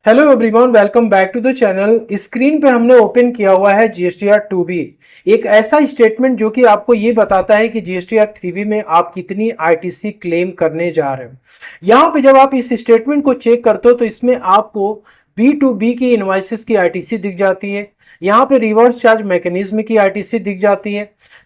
Hello everyone, welcome back to the channel. Screen पे हमने open किया हुआ है जीएसटीआर 2B, एक ऐसा स्टेटमेंट जो कि आपको ये बताता है कि जीएसटीआर 3B में आप कितनी आईटीसी क्लेम करने जा रहे हो। यहाँ पे जब आप इस स्टेटमेंट को चेक करते हो तो इसमें आपको B2B की इनवाइसेस की आईटीसी दिख जाती है। यहाँ पे रिवर्स चार्ज मैकेनिज्म की आईटीसी दिख जाती है।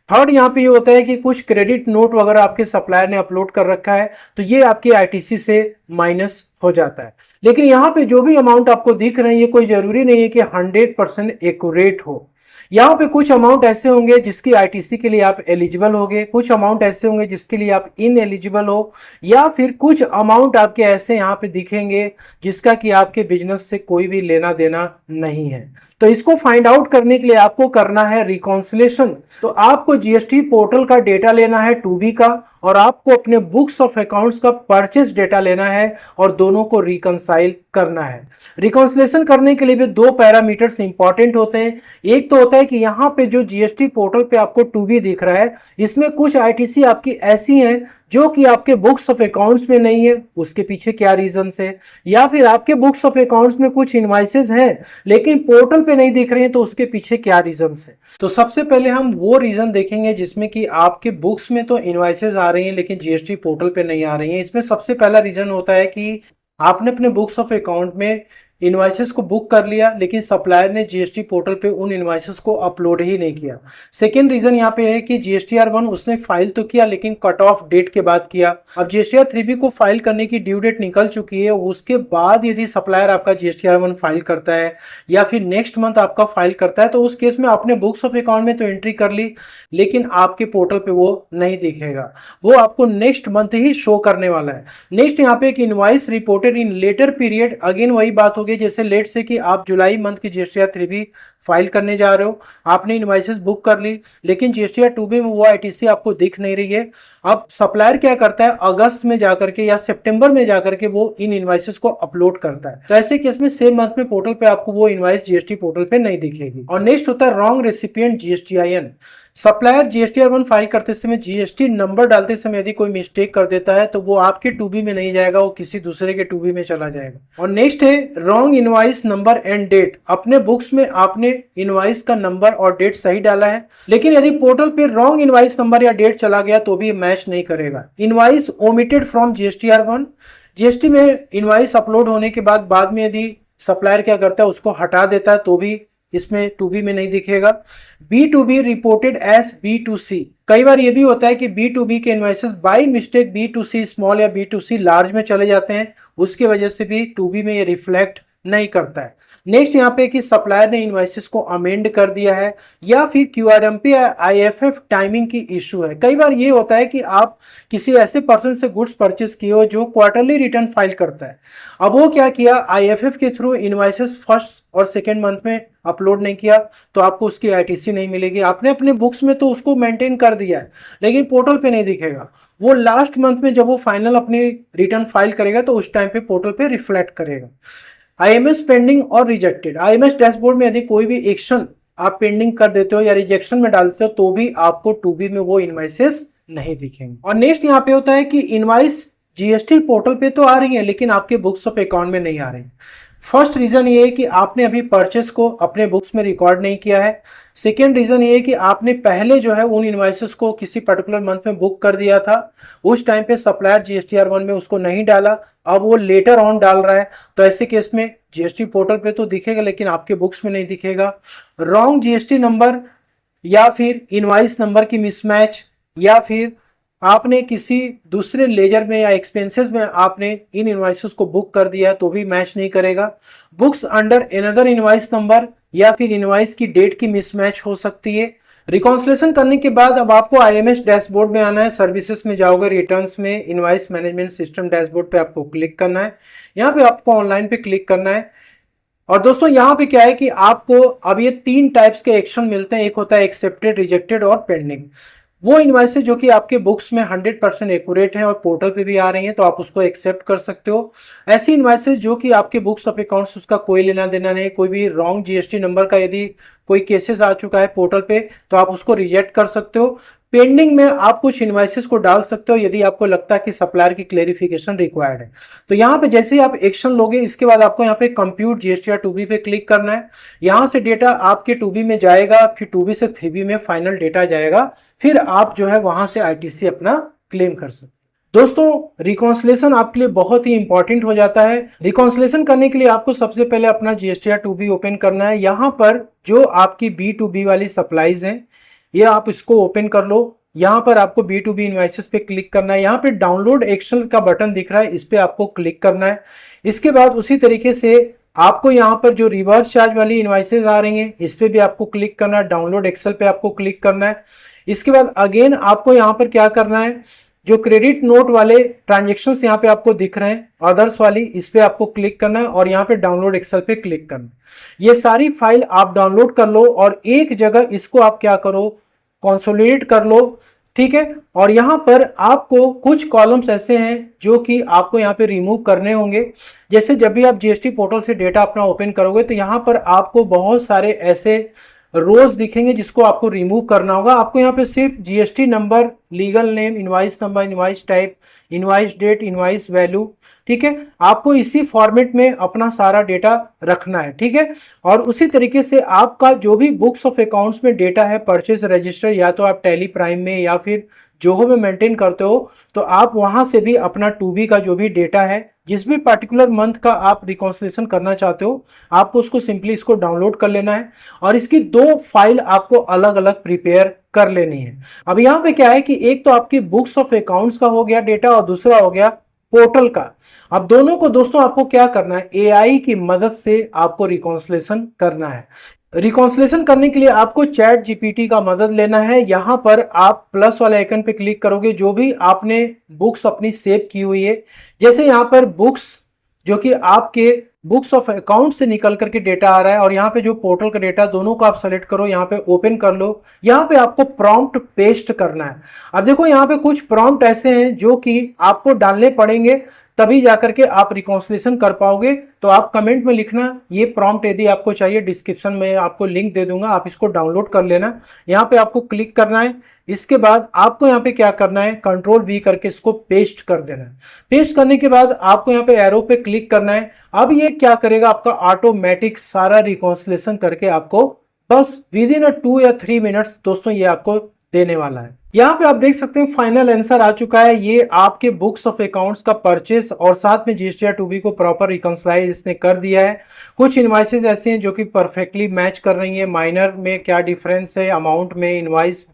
थर्ड यहाँ पे ये होता है कि कुछ क्रेडिट नोट वगैरह आपके सप्लायर ने अपलोड कर रखा है तो ये आपकी आईटीसी से माइनस हो जाता है। लेकिन यहाँ पे जो भी अमाउंट आपको दिख रहे हैं ये कोई जरूरी नहीं है कि 100% एक्यूरेट हो। यहाँ पे कुछ अमाउंट ऐसे होंगे जिसकी आईटीसी के लिए आप एलिजिबल होगे, कुछ अमाउंट ऐसे होंगे जिसके लिए आप इन एलिजिबल हो, या फिर कुछ अमाउंट आपके ऐसे यहाँ पे दिखेंगे जिसका कि आपके बिजनेस से कोई भी लेना देना नहीं है। तो इसको फाइंड आउट करने के लिए आपको करना है रिकॉन्सिलेशन। तो आपको जीएसटी पोर्टल का डेटा लेना है 2B का, और आपको अपने बुक्स ऑफ अकाउंट्स का परचेस डेटा लेना है और दोनों को रिकंसाइल करना है। रिकॉन्सिलेशन करने के लिए भी दो पैरामीटर्स इंपॉर्टेंट होते हैं। एक तो होता है कि यहाँ पे जो जीएसटी पोर्टल पे आपको 2B दिख रहा है इसमें कुछ आईटीसी आपकी ऐसी हैं जो कि आपके बुक्स ऑफ अकाउंट्स में नहीं है, उसके पीछे क्या रीजन है, या फिर आपके बुक्स ऑफ अकाउंट्स में कुछ इनवाइसेस हैं लेकिन पोर्टल पे नहीं दिख रहे हैं तो उसके पीछे क्या रीजन है। तो सबसे पहले हम वो रीजन देखेंगे जिसमें कि आपके बुक्स में तो इनवाइसेस आ रही हैं लेकिन जीएसटी पोर्टल पे नहीं आ रही हैं। इसमें सबसे पहला रीजन होता है कि आपने अपने बुक्स ऑफ अकाउंट में इनवाइसेस को बुक कर लिया लेकिन सप्लायर ने जीएसटी पोर्टल पे उन इनवाइसेस को अपलोड ही नहीं किया। सेकेंड रीजन यहाँ पे है कि जीएसटीआर 1 उसने फाइल तो किया लेकिन कट ऑफ डेट के बाद किया। अब जीएसटीआर 3B को फाइल करने की ड्यू डेट निकल चुकी है, उसके बाद यदि सप्लायर आपका जीएसटीआर 1 फाइल करता है या फिर नेक्स्ट मंथ आपका फाइल करता है तो उस केस में आपने बुक्स ऑफ अकाउंट में तो एंट्री कर ली लेकिन आपके पोर्टल पे वो नहीं दिखेगा, वो आपको नेक्स्ट मंथ ही शो करने वाला है। नेक्स्ट यहाँ पे एक invoice reported in letter period, again वही बात होगी जैसे लेट से कि आप जुलाई मंथ की जीएसटीआर 3B फाइल करने जा रहे हो, आपने इनवाइसेस बुक कर ली लेकिन जीएसटीआर 2B में वो आईटीसी आपको दिख नहीं रही है। अब सप्लायर क्या करता है, अगस्त में जाकर के या सितंबर में जाकर के वो इन इनवाइसेस को अपलोड करता है। तो ऐसे केस में सेम मंथ में पोर्टल पे आपको वो इनवाइस जीएसटी पोर्टल पे नहीं दिखेगी। और नेक्स्ट होता है wrong recipient GSTIN. Supplier GSTR 1 file करते समय जीएसटी नंबर डालते समय यदि कोई मिस्टेक कर देता है तो वो आपके 2B में नहीं जाएगा, वो किसी दूसरे के 2B में चला जाएगा। और नेक्स्ट है wrong invoice number and date. अपने बुक्स में आपने इनवाइस का नंबर और डेट सही डाला है लेकिन यदि पोर्टल पे रॉन्ग इनवाइस नंबर या डेट चला गया तो भी मैच नहीं करेगा। Invoice omitted from GSTR 1, GST में इनवाइस अपलोड होने के बाद में यदि सप्लायर क्या करता है उसको हटा देता है तो भी इसमें 2B में नहीं दिखेगा। B2B रिपोर्टेड एज B2C, कई बार ये भी होता है कि B2B के invoices by mistake B2C small या B2C लार्ज में चले जाते हैं, उसकी वजह से भी 2B में ये रिफ्लेक्ट नहीं करता है। नेक्स्ट यहाँ पे कि सप्लायर ने इनवाइसेस को अमेंड कर दिया है या फिर QRMP या IFF टाइमिंग की इशू है। कई बार ये होता है कि आप किसी ऐसे पर्सन से गुड्स परचेस किए हो जो क्वार्टरली रिटर्न फाइल करता है, अब वो क्या किया IFF के थ्रू इनवाइसेस फर्स्ट और सेकेंड मंथ में अपलोड नहीं किया तो आपको उसकी आईटीसी नहीं मिलेगी। आपने अपने बुक्स में तो उसको मेंटेन कर दिया है लेकिन पोर्टल पे नहीं दिखेगा, वो लास्ट मंथ में जब वो फाइनल अपनी रिटर्न फाइल करेगा तो उस टाइम पे पोर्टल पे रिफ्लेक्ट करेगा। आईएमएस पेंडिंग और रिजेक्टेड, आईएमएस डैशबोर्ड में यदि कोई भी एक्शन आप पेंडिंग कर देते हो या रिजेक्शन में डालते हो तो भी आपको 2B में वो इनवाइसेस नहीं दिखेंगे। और नेक्स्ट यहाँ पे होता है कि इनवाइस जीएसटी पोर्टल पे तो आ रही है लेकिन आपके बुक्स ऑफ अकाउंट में नहीं आ रही। फर्स्ट रीजन ये है कि आपने अभी परचेस को अपने बुक्स में रिकॉर्ड नहीं किया है। सेकेंड रीजन ये है कि आपने पहले जो है उन इनवाइसेस को किसी पर्टिकुलर मंथ में बुक कर दिया था, उस टाइम पे सप्लायर जीएसटीआर 1 में उसको नहीं डाला, अब वो लेटर ऑन डाल रहा है तो ऐसे केस में जीएसटी पोर्टल पे तो दिखेगा लेकिन आपके बुक्स में नहीं दिखेगा। रॉन्ग जीएसटी नंबर या फिर इनवाइस नंबर की मिसमैच, या फिर आपने किसी दूसरे लेजर में या एक्सपेंसेस में आपने इन इनवाइसेस को बुक कर दिया है तो भी मैच नहीं करेगा। Books under another invoice number या फिर इनवाइस की डेट की मिसमैच हो सकती है। रिकॉन्सिलेशन करने के बाद अब आपको आईएमएस डैशबोर्ड में आना है, सर्विसेज में जाओगे, रिटर्न्स में इनवाइस मैनेजमेंट सिस्टम डैशबोर्ड पे आपको क्लिक करना है, यहाँ पे आपको ऑनलाइन पे क्लिक करना है। और दोस्तों यहाँ पे क्या है कि आपको अब ये 3 टाइप्स के एक्शन मिलते हैं, एक होता है एक्सेप्टेड, रिजेक्टेड और पेंडिंग। वो इनवाइसेस जो कि आपके बुक्स में 100% एक्यूरेट है और पोर्टल पे भी आ रही हैं तो आप उसको एक्सेप्ट कर सकते हो। ऐसी इनवाइसेस जो कि आपके बुक्स ऑफ अकाउंट्स उसका कोई लेना देना नहीं, कोई भी रॉन्ग जीएसटी नंबर का यदि कोई केसेस आ चुका है पोर्टल पे तो आप उसको रिजेक्ट कर सकते हो। पेंडिंग में आप कुछ इनवाइसेस को डाल सकते हो यदि आपको लगता है कि सप्लायर की क्लेरिफिकेशन रिक्वायर्ड है। तो यहाँ पे जैसे ही आप एक्शन लोगे, इसके बाद आपको यहाँ पे कंप्यूट जीएसटीआर 2B पे क्लिक करना है। यहाँ से डेटा आपके 2B में जाएगा, फिर 2B से 3B में फाइनल डेटा जाएगा, फिर आप जो है वहां से आईटीसी अपना क्लेम कर सकते। दोस्तों रिकॉन्सिलेशन आपके लिए बहुत ही इंपॉर्टेंट हो जाता है। रिकॉन्सिलेशन करने के लिए आपको सबसे पहले अपना जीएसटीआर 2B ओपन करना है। यहाँ पर जो आपकी B2B वाली सप्लाईज हैं ये आप इसको ओपन कर लो। यहाँ पर आपको B2B इनवाइसेस पे क्लिक करना है। यहाँ पे डाउनलोड एक्शन का बटन दिख रहा है, इस पे आपको क्लिक करना है। इसके बाद उसी तरीके से आपको यहाँ पर जो रिवर्स चार्ज वाली इनवाइसेस आ रही हैं इस पे भी आपको क्लिक करना है। डाउनलोड एक्सेल पे आपको क्लिक करना है। इसके बाद अगेन आपको यहाँ पर क्या करना है, जो क्रेडिट नोट वाले ट्रांजेक्शन्स यहाँ पे आपको दिख रहे हैं अदर्स वाली, इस पे आपको क्लिक करना है और यहाँ पे डाउनलोड एक्सेल पे क्लिक करना है। ये सारी फाइल आप डाउनलोड कर लो और एक जगह इसको आप क्या करो, कंसोलिडेट कर लो, ठीक है। और यहाँ पर आपको कुछ कॉलम्स ऐसे हैं जो कि आपको यहाँ पे रिमूव करने होंगे। जैसे जब भी आप जीएसटी पोर्टल से डेटा अपना ओपन करोगे तो यहाँ पर आपको बहुत सारे ऐसे रोज दिखेंगे जिसको आपको रिमूव करना होगा। आपको यहाँ पे सिर्फ GST number, legal name, invoice number, invoice type, invoice date, invoice value, ठीक है, आपको इसी फॉर्मेट में अपना सारा डेटा रखना है, ठीक है। और उसी तरीके से आपका जो भी बुक्स ऑफ अकाउंट्स में डेटा है, परचेज रजिस्टर, या तो आप टैली प्राइम में या फिर जोहो में मेंटेन करते हो, तो आप वहां से भी अपना 2B का जो भी डेटा है, जिस भी पर्टिकुलर मंथ का आप रिकॉन्सिलेशन करना चाहते हो, आपको उसको सिंपली इसको डाउनलोड कर लेना है और इसकी 2 फाइल आपको अलग अलग प्रिपेयर कर लेनी है। अब यहाँ पे क्या है कि एक तो आपकी बुक्स ऑफ अकाउंट्स का हो गया डेटा और दूसरा हो गया पोर्टल का। अब दोनों को दोस्तों आपको क्या करना है, एआई की मदद से आपको रिकॉन्सिलेशन करना है। रिकॉन्सिलेशन करने के लिए आपको चैट जीपीटी का मदद लेना है। यहाँ पर आप प्लस वाले आइकन पे क्लिक करोगे, जो भी आपने बुक्स अपनी सेव की हुई है, जैसे यहाँ पर बुक्स जो कि आपके बुक्स ऑफ अकाउंट से निकल करके डेटा आ रहा है और यहाँ पे जो पोर्टल का डेटा, दोनों को आप सेलेक्ट करो, यहाँ पे ओपन कर लो। यहाँ पे आपको प्रॉम्प्ट पेस्ट करना है। अब देखो यहाँ पे कुछ प्रॉम्प्ट ऐसे हैं जो कि आपको डालने पड़ेंगे, तभी जाकर के आप रिकॉन्सिलेशन कर पाओगे। तो आप कमेंट में लिखना ये प्रॉम्प्ट, यदि आपको चाहिए डिस्क्रिप्शन में आपको लिंक दे दूंगा, आप इसको डाउनलोड कर लेना। यहाँ पे आपको क्लिक करना है। इसके बाद आपको यहाँ पे क्या करना है, कंट्रोल V करके इसको पेस्ट कर देना है। पेस्ट करने के बाद आपको यहाँ पे एरो पे क्लिक करना है। अब ये क्या करेगा, आपका ऑटोमेटिक सारा रिकॉन्सिलेशन करके आपको बस विद इन 2 या 3 मिनट्स दोस्तों ये आपको देने वाला है। यहाँ पे आप देख सकते हैं फाइनल आंसर आ चुका है। ये आपके बुक्स ऑफ अकाउंट्स का परचेस और साथ में जीएसटीआर 2B को प्रॉपर रिकंसिलाइज इसने कर दिया है। कुछ इनवाइसेस ऐसे हैं जो कि परफेक्टली मैच कर रही हैं, माइनर में क्या डिफरेंस है, अमाउंट में, इनवाइस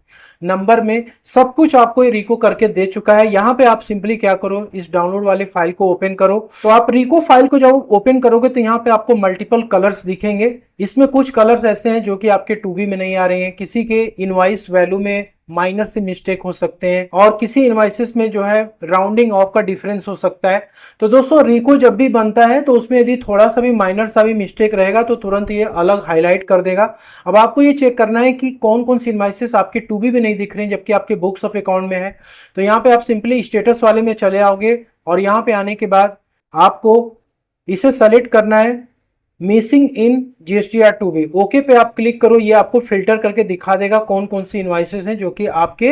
नंबर में, सब कुछ आपको ये रिको करके दे चुका है। यहाँ पे आप सिंपली क्या करो, इस डाउनलोड वाले फाइल को ओपन करो। तो आप रिको फाइल को जब ओपन करोगे तो यहाँ पे आपको मल्टीपल कलर्स दिखेंगे। इसमें कुछ कलर्स ऐसे हैं जो कि आपके 2B में नहीं आ रहे हैं, किसी के इनवाइस वैल्यू में माइनर से मिस्टेक हो सकते हैं और किसी इनवाइसेस में जो है राउंडिंग ऑफ का डिफरेंस हो सकता है। तो दोस्तों रिको जब भी बनता है तो उसमें यदि थोड़ा सा भी माइनर सा भी मिस्टेक रहेगा तो तुरंत ये अलग हाईलाइट कर देगा। अब आपको ये चेक करना है कि कौन कौन सी इनवाइसेस आपके 2B में नहीं दिख रही हैं जबकि आपके बुक्स ऑफ अकाउंट में है। तो यहाँ पे आप सिंपली स्टेटस वाले में चले आओगे और यहाँ पे आने के बाद आपको इसे सेलेक्ट करना है, missing in GSTR 2B। Okay पे आप क्लिक करो, ये आपको फिल्टर करके दिखा देगा कौन कौन सी इनवाइसेस हैं जो कि आपके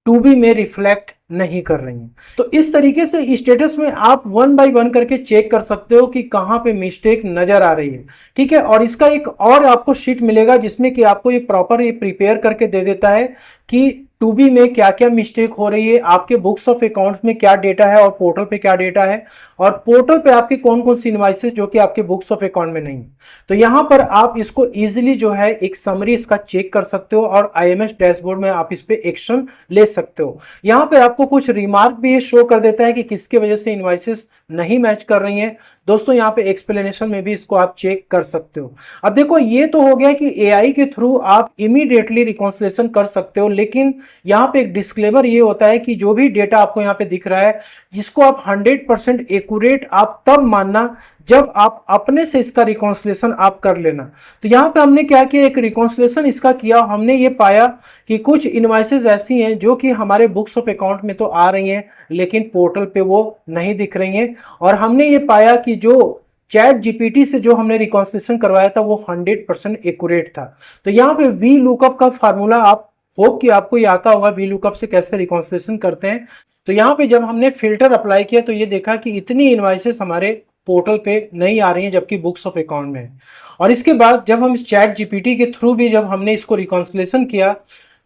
2B में रिफ्लेक्ट नहीं कर रही हैं। तो इस तरीके से स्टेटस में आप 1 बाय 1 करके चेक कर सकते हो कि कहां पे मिस्टेक नजर आ रही है, ठीक है। और इसका एक और आपको शीट मिलेगा जिसमें कि आपको ये प्रॉपर ये प्रिपेयर करके दे देता है कि 2B में क्या क्या मिस्टेक हो रही है, आपके बुक्स ऑफ अकाउंट्स में क्या डेटा है और पोर्टल पे क्या डेटा है, और पोर्टल पे आपके कौन कौन सी इनवाइसेस जो कि आपके बुक्स ऑफ अकाउंट में नहीं है। तो यहाँ पर आप इसको इजीली जो है एक समरी इसका चेक कर सकते हो और IMS डैशबोर्ड में आप इस पे एक्शन ले सकते हो। यहाँ पे आपको कुछ रिमार्क भी ये शो कर देता है कि किसके वजह से इनवाइसेस नहीं मैच कर रही हैं। दोस्तों यहाँ पे एक्सप्लेनेशन में भी इसको आप चेक कर सकते हो। अब देखो ये तो हो गया कि AI के थ्रू आप इमीडिएटली रिकॉन्सिलेशन कर सकते हो, लेकिन यहाँ पे एक डिस्क्लेमर ये होता है कि जो भी डेटा आपको यहाँ पे दिख रहा है जिसको आप 100% एक्यूरेट आप तब मानना जब आप अपने से इसका रिकॉन्सिलेशन आप कर लेना। तो यहाँ पे हमने क्या किया, एक रिकॉन्सिलेशन इसका किया, हमने ये पाया कि कुछ इनवाइसेस ऐसी हैं जो कि हमारे बुक्स ऑफ अकाउंट में तो आ रही हैं लेकिन पोर्टल पे वो नहीं दिख रही हैं, और हमने ये पाया कि जो चैट जीपीटी से जो हमने रिकॉन्सिलेशन करवाया था वो 100% एक्यूरेट था। तो यहाँ पे वी लुकअप का फार्मूला आप होप कि आपको ये आता होगा वी लुकअप से कैसे रिकॉन्सिलेशन करते हैं। तो यहाँ पे जब हमने फिल्टर अप्लाई किया तो ये देखा कि इतनी इनवाइसेस हमारे पोर्टल पे नहीं आ रही हैं, जबकि बुक्स ऑफ अकाउंट में है। और इसके बाद जब हम इस चैट जीपीटी के थ्रू भी जब हमने इसको रिकॉन्सिलेशन किया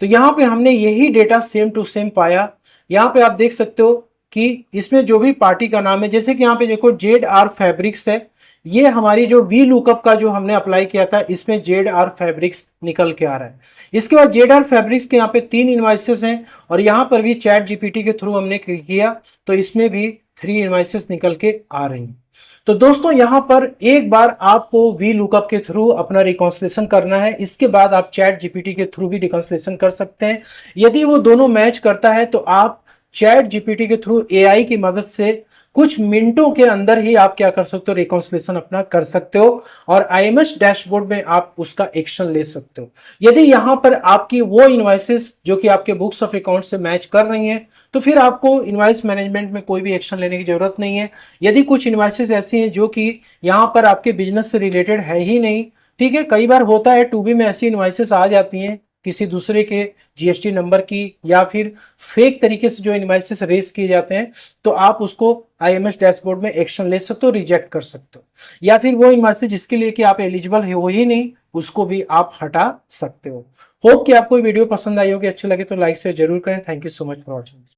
तो यहाँ पे हमने यही डेटा सेम टू सेम पाया। यहाँ पे आप देख सकते हो कि इसमें जो भी पार्टी का नाम है, जैसे कि यहाँ पे देखो जेड आर फैब्रिक्स है, ये हमारी जो वी लुकअप का जो हमने अप्लाई किया था इसमें जेड आर फैब्रिक्स निकल के आ रहा है। इसके बाद जेड आर फैब्रिक्स के यहाँ पे 3 इनवाइसेस हैं और यहाँ पर भी चैट जीपीटी के थ्रू हमने किया तो इसमें भी 3 इनवाइसेस निकल के आ रही हैं। तो दोस्तों यहाँ पर एक बार आपको वी लुकअप के थ्रू अपना रिकॉन्सिलेशन करना है, इसके बाद आप चैट जीपीटी के थ्रू भी रिकॉन्सिलेशन कर सकते हैं। यदि वो दोनों मैच करता है तो आप चैट जीपीटी के थ्रू एआई की मदद से कुछ मिनटों के अंदर ही आप क्या कर सकते हो, रिकॉन्सिलेशन अपना कर सकते हो और आईएमएस डैशबोर्ड में आप उसका एक्शन ले सकते हो। यदि यहां पर आपकी वो इनवाइसेस जो कि आपके बुक्स ऑफ अकाउंट से मैच कर रही हैं तो फिर आपको इनवाइस मैनेजमेंट में कोई भी एक्शन लेने की जरूरत नहीं है। यदि कुछ इनवाइसेस ऐसी हैं जो कि यहां पर आपके बिजनेस से रिलेटेड है ही नहीं, ठीक है, कई बार होता है टूबी में ऐसी इनवाइसेस आ जाती हैं किसी दूसरे के जीएसटी नंबर की या फिर फेक तरीके से जो इनवाइसेस रेस किए जाते हैं, तो आप उसको आईएमएस डैशबोर्ड में एक्शन ले सकते हो, रिजेक्ट कर सकते हो, या फिर वो इनवाइसेस जिसके लिए कि आप एलिजिबल हो ही नहीं उसको भी आप हटा सकते हो। होप कि आपको वीडियो पसंद आई होगी, अच्छी लगे तो लाइक शेयर जरूर करें। Thank you so much for watching.